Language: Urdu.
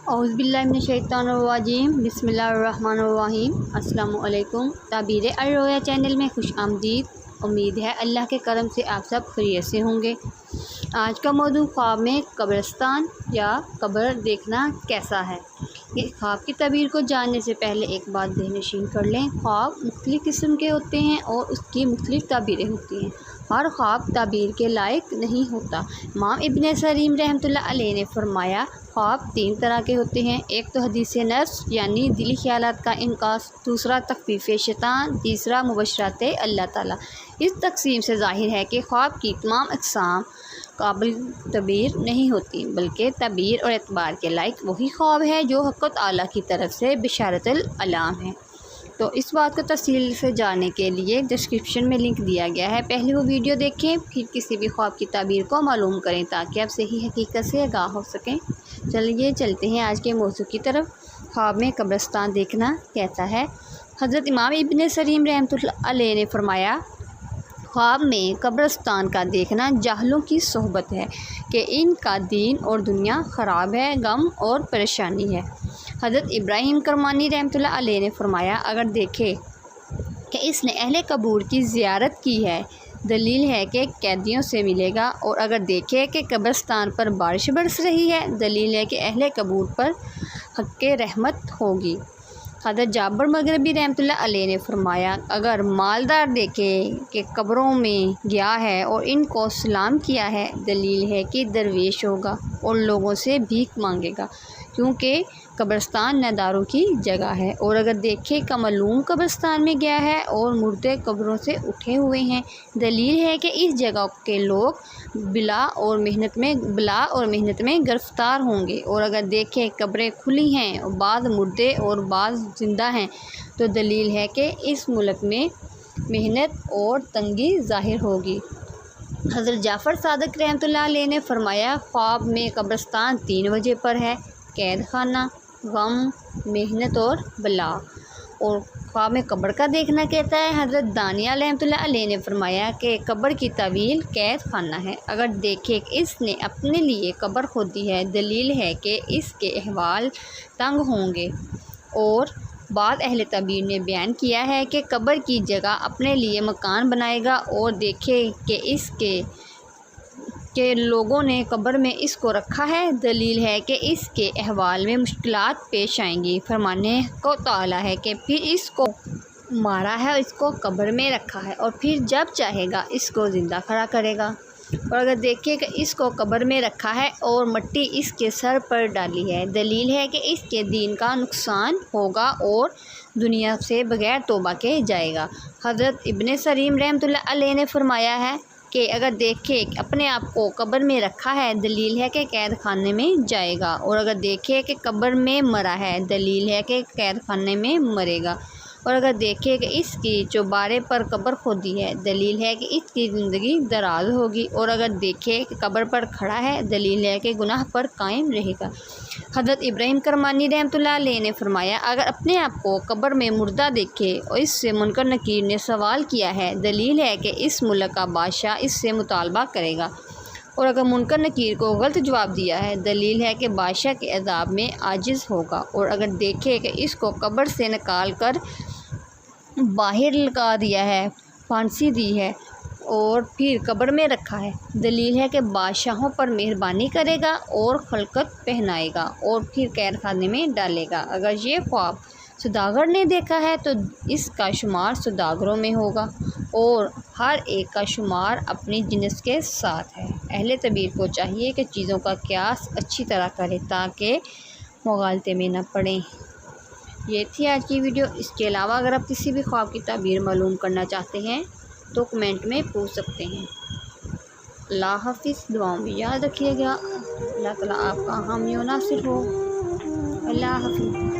اعوذ باللہ من الشیطان الرجیم بسم اللہ الرحمن الرحیم۔ السلام علیکم۔ تعبیر الرؤیا چینل میں خوش آمدید۔ امید ہے اللہ کے کرم سے آپ سب خیریت سے ہوں گے۔ آج کا موضوع خواب میں قبرستان یا قبر دیکھنا کیسا ہے۔ اس خواب کی تعبیر کو جاننے سے پہلے ایک بات ذہن نشین کر لیں، خواب مختلف قسم کے ہوتے ہیں اور اس کی مختلف تعبیریں ہوتی ہیں۔ ہر خواب تعبیر کے لائق نہیں ہوتا۔ امام ابن سریم رحمۃ اللہ علیہ نے فرمایا، خواب 3 طرح کے ہوتے ہیں، ایک تو حدیث نفس یعنی دلی خیالات کا انعکاس، دوسرا تخفیف شیطان، تیسرا مبشرات اللہ تعالیٰ۔ اس تقسیم سے ظاہر ہے کہ خواب کی تمام اقسام قابل تعبیر نہیں ہوتی، بلکہ تعبیر اور اعتبار کے لائق وہی خواب ہے جو حق تعالیٰ کی طرف سے بشارت العلام ہے۔ تو اس بات کو تفصیل سے جاننے کے لیے ڈسکرپشن میں لنک دیا گیا ہے، پہلے وہ ویڈیو دیکھیں، پھر کسی بھی خواب کی تعبیر کو معلوم کریں تاکہ آپ صحیح حقیقت سے آگاہ ہو سکیں۔ چلیے چلتے ہیں آج کے موضوع کی طرف۔ خواب میں قبرستان دیکھنا کیسا ہے۔ حضرت امام ابن سریم رحمۃ اللہ علیہ نے فرمایا، خواب میں قبرستان کا دیکھنا جاہلوں کی صحبت ہے کہ ان کا دین اور دنیا خراب ہے، غم اور پریشانی ہے۔ حضرت ابراہیم کرمانی رحمۃ اللہ علیہ نے فرمایا، اگر دیکھے کہ اس نے اہل قبور کی زیارت کی ہے، دلیل ہے کہ قیدیوں سے ملے گا، اور اگر دیکھے کہ قبرستان پر بارش برس رہی ہے، دلیل ہے کہ اہل قبور پر حق رحمت ہوگی۔ حضرت جابر مغربی رحمۃ اللہ علیہ نے فرمایا، اگر مالدار دیکھے کہ قبروں میں گیا ہے اور ان کو سلام کیا ہے، دلیل ہے کہ درویش ہوگا اور لوگوں سے بھیک مانگے گا، کیونکہ قبرستان نداروں کی جگہ ہے، اور اگر دیکھے کہ ملعون قبرستان میں گیا ہے اور مردے قبروں سے اٹھے ہوئے ہیں، دلیل ہے کہ اس جگہ کے لوگ بلا اور محنت میں گرفتار ہوں گے، اور اگر دیکھے قبریں کھلی ہیں اور بعض مردے اور بعض زندہ ہیں، تو دلیل ہے کہ اس ملک میں محنت اور تنگی ظاہر ہوگی۔ حضرت جعفر صادق رحمۃ اللہ علیہ نے فرمایا، خواب میں قبرستان 3 وجہ پر ہے، قید خانہ، غم، محنت اور بلا۔ اور خواب میں قبر کا دیکھنا کہتا ہے۔ حضرت دانیہ رحمۃ اللہ علیہ نے فرمایا کہ قبر کی تعویل قید خانہ ہے، اگر دیکھے کہ اس نے اپنے لیے قبر کھودی ہے، دلیل ہے کہ اس کے احوال تنگ ہوں گے۔ اور بعض اہل تعبیر نے بیان کیا ہے کہ قبر کی جگہ اپنے لیے مکان بنائے گا، اور دیکھے کہ لوگوں نے قبر میں اس کو رکھا ہے، دلیل ہے کہ اس کے احوال میں مشکلات پیش آئیں گی۔ فرمانے کو تعالیٰ ہے کہ پھر اس کو مارا ہے، اس کو قبر میں رکھا ہے، اور پھر جب چاہے گا اس کو زندہ کھڑا کرے گا۔ اور اگر دیکھے کہ اس کو قبر میں رکھا ہے اور مٹی اس کے سر پر ڈالی ہے، دلیل ہے کہ اس کے دین کا نقصان ہوگا اور دنیا سے بغیر توبہ کے جائے گا۔ حضرت ابن سریم رحمۃ اللہ علیہ نے فرمایا ہے کہ اگر دیکھے کہ اپنے آپ کو قبر میں رکھا ہے، دلیل ہے کہ قید خانے میں جائے گا، اور اگر دیکھے کہ قبر میں مرا ہے، دلیل ہے کہ قید خانے میں مرے گا، اور اگر دیکھے کہ اس کی چوبارے پر قبر کھودی ہے، دلیل ہے کہ اس کی زندگی دراز ہوگی، اور اگر دیکھے کہ قبر پر کھڑا ہے، دلیل ہے کہ گناہ پر قائم رہے گا۔ حضرت ابراہیم کرمانی رحمۃ اللہ علیہ نے فرمایا، اگر اپنے آپ کو قبر میں مردہ دیکھے اور اس سے منکر نکیر نے سوال کیا ہے، دلیل ہے کہ اس ملک کا بادشاہ اس سے مطالبہ کرے گا، اور اگر منکر نکیر کو غلط جواب دیا ہے، دلیل ہے کہ بادشاہ کے عذاب میں عاجز ہوگا، اور اگر دیکھے کہ اس کو قبر سے نکال کر باہر لگا دیا ہے، پھانسی دی ہے اور پھر قبر میں رکھا ہے، دلیل ہے کہ بادشاہوں پر مہربانی کرے گا اور خلقت پہنائے گا اور پھر قید خانے میں ڈالے گا۔ اگر یہ خواب سوداگر نے دیکھا ہے تو اس کا شمار سوداگروں میں ہوگا، اور ہر ایک کا شمار اپنی جنس کے ساتھ ہے۔ اہل تعبیر کو چاہیے کہ چیزوں کا قیاس اچھی طرح کرے تاکہ مغالطے میں نہ پڑیں۔ یہ تھی آج کی ویڈیو۔ اس کے علاوہ اگر آپ کسی بھی خواب کی تعبیر معلوم کرنا چاہتے ہیں تو کمنٹ میں پوچھ سکتے ہیں۔ اللہ حافظ۔ دعاؤں میں یاد رکھیے گا۔ اللہ تعالیٰ آپ کا حامی و ناصر ہو۔ اللہ حافظ۔